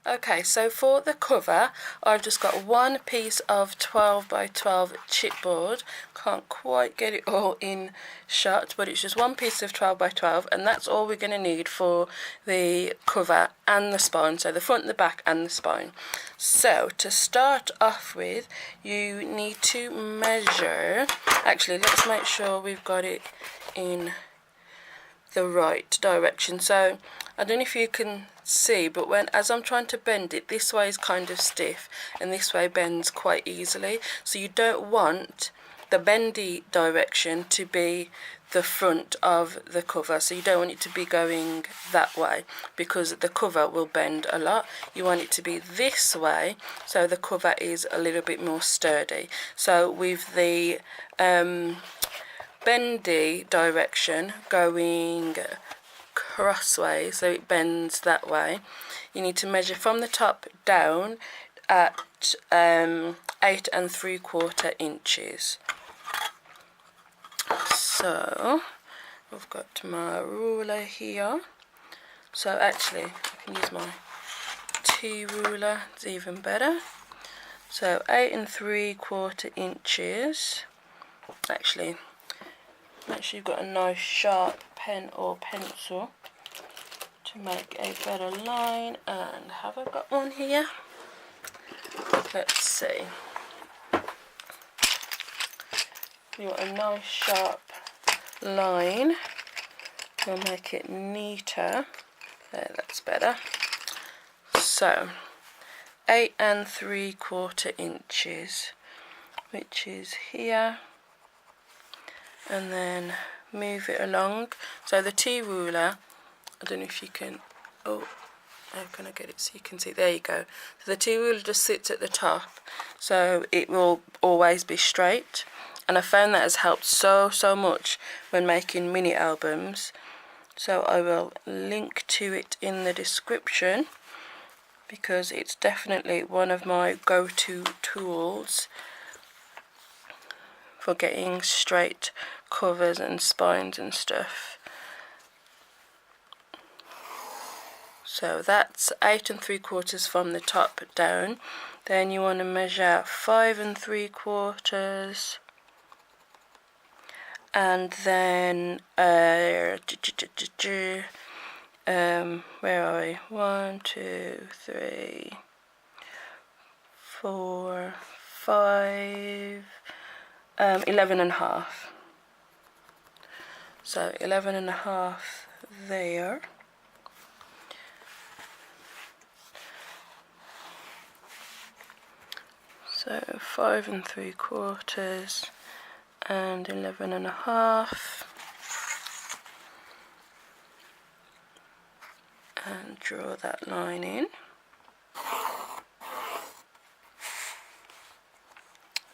Okay, so for the cover, I've just got one piece of 12 by 12 chipboard. Can't quite get it all in shot, but it's just one piece of 12 by 12, and that's all we're going to need for the cover and the spine, so the front, the back and the spine. So to start off with, you need to measure, actually let's make sure we've got it in the right direction. So I don't know if you can see, but as I'm trying to bend it, this way is kind of stiff and this way bends quite easily. So you don't want the bendy direction to be the front of the cover, so you don't want it to be going that way because the cover will bend a lot. You want it to be this way so the cover is a little bit more sturdy. So with the bendy direction going crossways, so it bends that way, you need to measure from the top down at 8 3/4 inches. So I've got my ruler here, so actually I can use my T ruler, it's even better. So 8 3/4 inches. Actually, make sure you've got a nice sharp pen or pencil to make a better line. And have I got one here? Let's see. You want a nice sharp line. We'll make it neater. There, that's better. So 8 3/4 inches, which is here, and then move it along. So the T ruler, I don't know if you can, oh, how can I get it so you can see? There you go. So the T ruler just sits at the top, so it will always be straight. And I found that has helped so much when making mini albums. So I will link to it in the description because it's definitely one of my go-to tools for getting straight covers and spines and stuff. So that's 8 3/4 from the top down. Then you want to measure 5 3/4, and then where are we? 1 2 3 4 5 11 1/2. So 11 1/2 there. So 5 3/4 and 11 1/2, and draw that line in.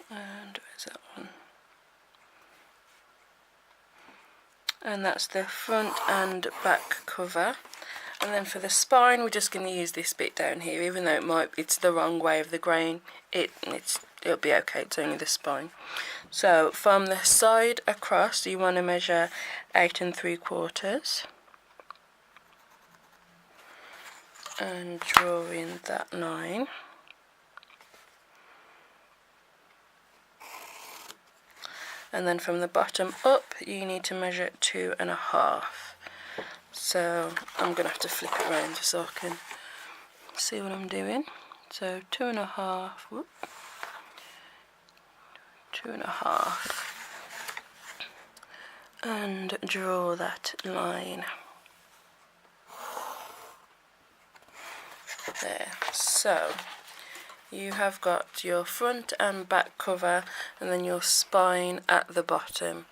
And where's that one? And that's the front and back cover. And then for the spine, we're just going to use this bit down here, even though it's the wrong way of the grain. It'll be okay, it's only the spine. So from the side across, you want to measure 8 3/4 and draw in that line. And then from the bottom up, you need to measure 2 1/2. So I'm going to have to flip it around just so I can see what I'm doing. So 2 1/2, whoop, 2 1/2, and draw that line there. So you have got your front and back cover and then your spine at the bottom.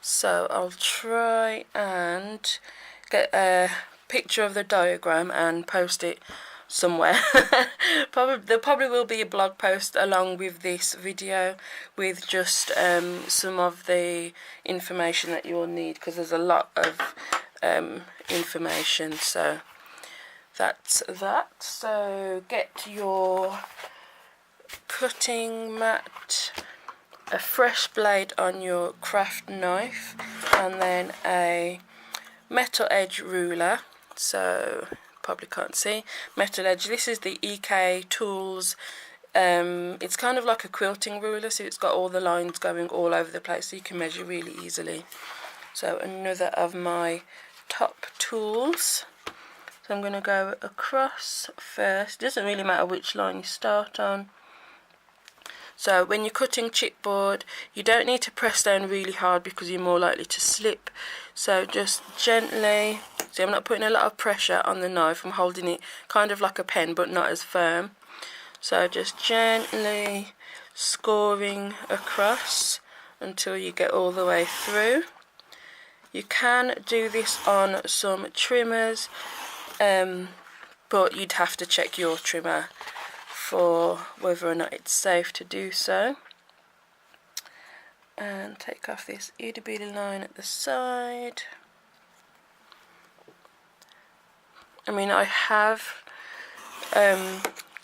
So I'll try and get a picture of the diagram and post it somewhere. There probably will be a blog post along with this video with just some of the information that you will need, because there's a lot of information. So that's that. So get your cutting mat, a fresh blade on your craft knife, and then a metal edge ruler. So probably can't see, metal edge. This is the EK Tools. It's kind of like a quilting ruler, so it's got all the lines going all over the place, so you can measure really easily. So another of my top tools. So I'm going to go across first. It doesn't really matter which line you start on. So when you're cutting chipboard, you don't need to press down really hard because you're more likely to slip. So just gently, see, I'm not putting a lot of pressure on the knife, I'm holding it kind of like a pen but not as firm. So just gently scoring across until you get all the way through. You can do this on some trimmers, but you'd have to check your trimmer for whether or not it's safe to do so. And take off this itty bitty line at the side. I mean, I have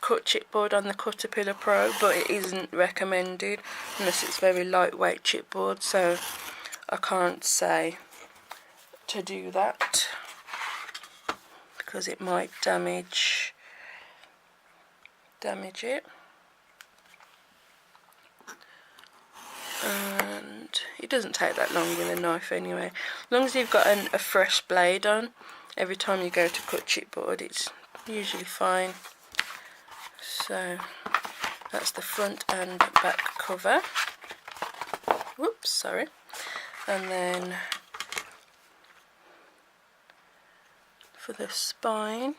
cut chipboard on the Caterpillar Pro, but it isn't recommended unless it's very lightweight chipboard, so I can't say to do that because it might damage it. And it doesn't take that long with a knife anyway. As long as you've got a fresh blade on every time you go to cut chipboard, it's usually fine. So that's the front and back cover. Whoops, sorry. And then for the spine,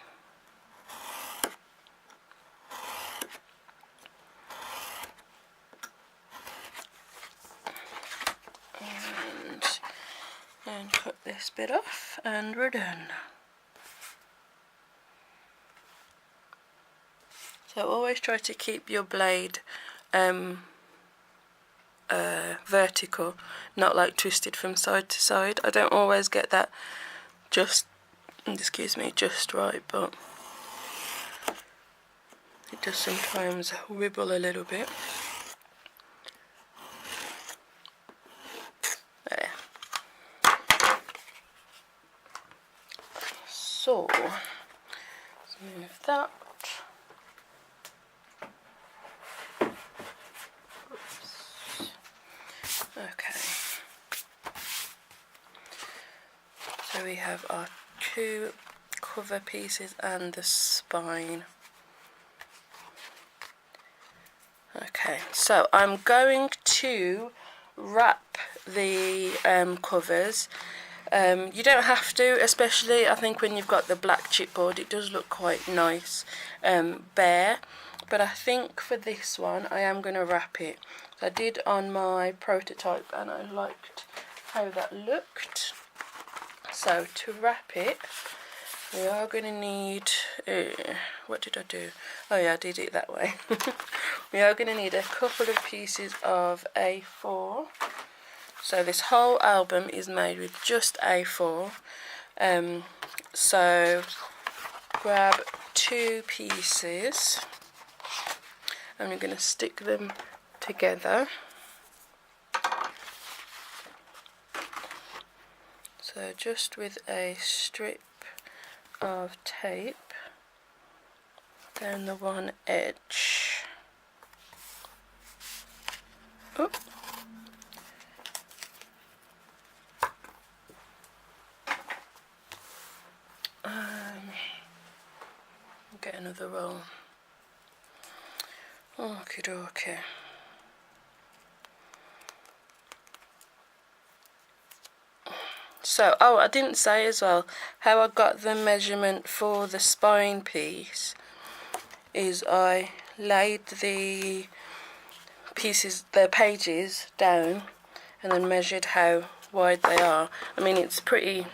and cut this bit off and we're done. So always try to keep your blade vertical, not like twisted from side to side. I don't always get that just right, but it does sometimes wibble a little bit. There. So let's move that. Okay, so we have our two cover pieces and the spine. Okay, so I'm going to wrap the covers. You don't have to, especially I think when you've got the black chipboard, it does look quite nice bare, but I think for this one I am going to wrap it. I did on my prototype and I liked how that looked. So to wrap it, we are going to need, what did I do? Oh yeah, I did it that way. We are going to need a couple of pieces of A4. So this whole album is made with just A4. So grab two pieces and we're going to stick them together. So just with a strip of tape down the one edge. Oop. Get another roll. Okie dokie. So, oh, I didn't say as well how I got the measurement for the spine piece is I laid the pieces, the pages down and then measured how wide they are. I mean, it's pretty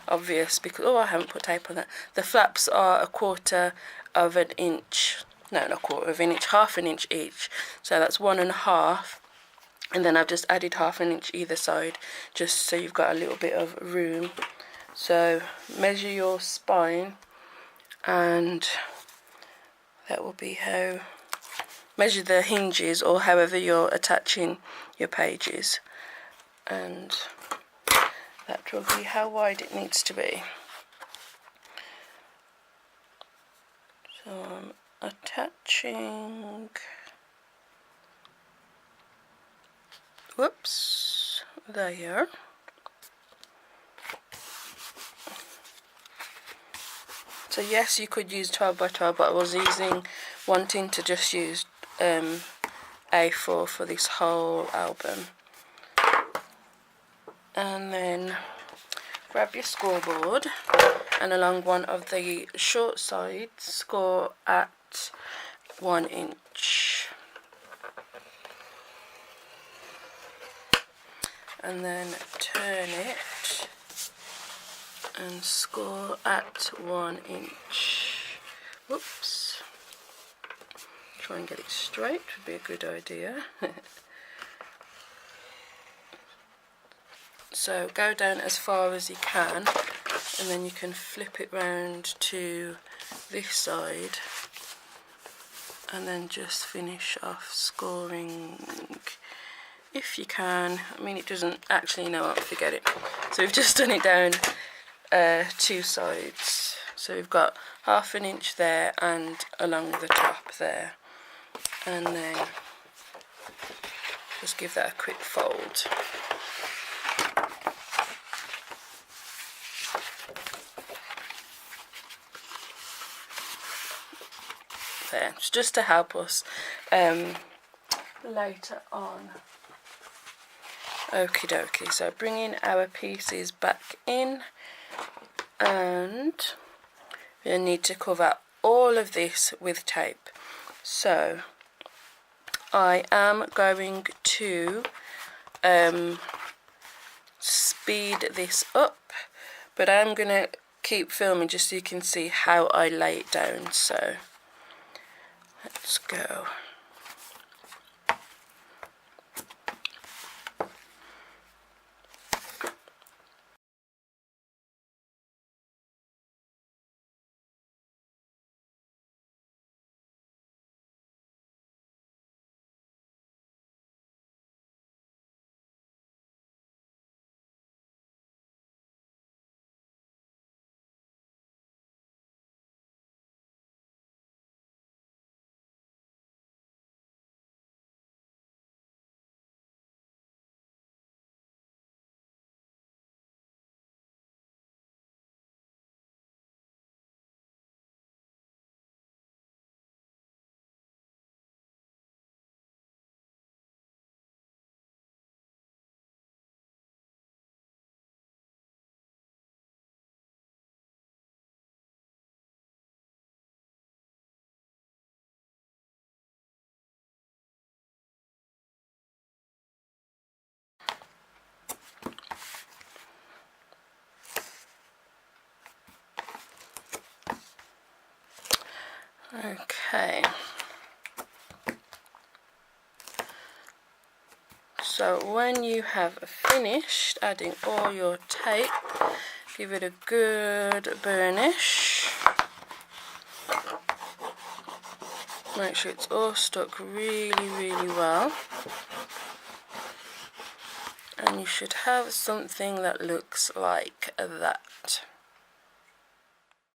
obvious because, oh, I haven't put tape on that. The flaps are 1/4 of an inch, no, not 1/4 of an inch, 1/2 inch each. So that's 1 1/2. And then I've just added 1/2 inch either side, just so you've got a little bit of room. So measure your spine, and that will be how, measure the hinges or however you're attaching your pages, and that will be how wide it needs to be. So I'm attaching, whoops, there. So yes, you could use 12 by 12, but I was wanting to just use A4 for this whole album. And then grab your scoreboard, and along one of the short sides, score at 1 inch. And then turn it and score at 1 inch. Whoops. Try and get it straight would be a good idea. So go down as far as you can, and then you can flip it round to this side, and then just finish off scoring if you can. I mean, it doesn't actually, know what, forget it. So we've just done it down 2 sides. So we've got 1/2 inch there and along the top there, and then just give that a quick fold. There, it's just to help us later on. Okie dokie, so bringing our pieces back in, and we need to cover all of this with tape. So I am going to speed this up, but I'm going to keep filming just so you can see how I lay it down. So let's go. Okay, so when you have finished adding all your tape, give it a good burnish. Make sure it's all stuck really well, and you should have something that looks like that.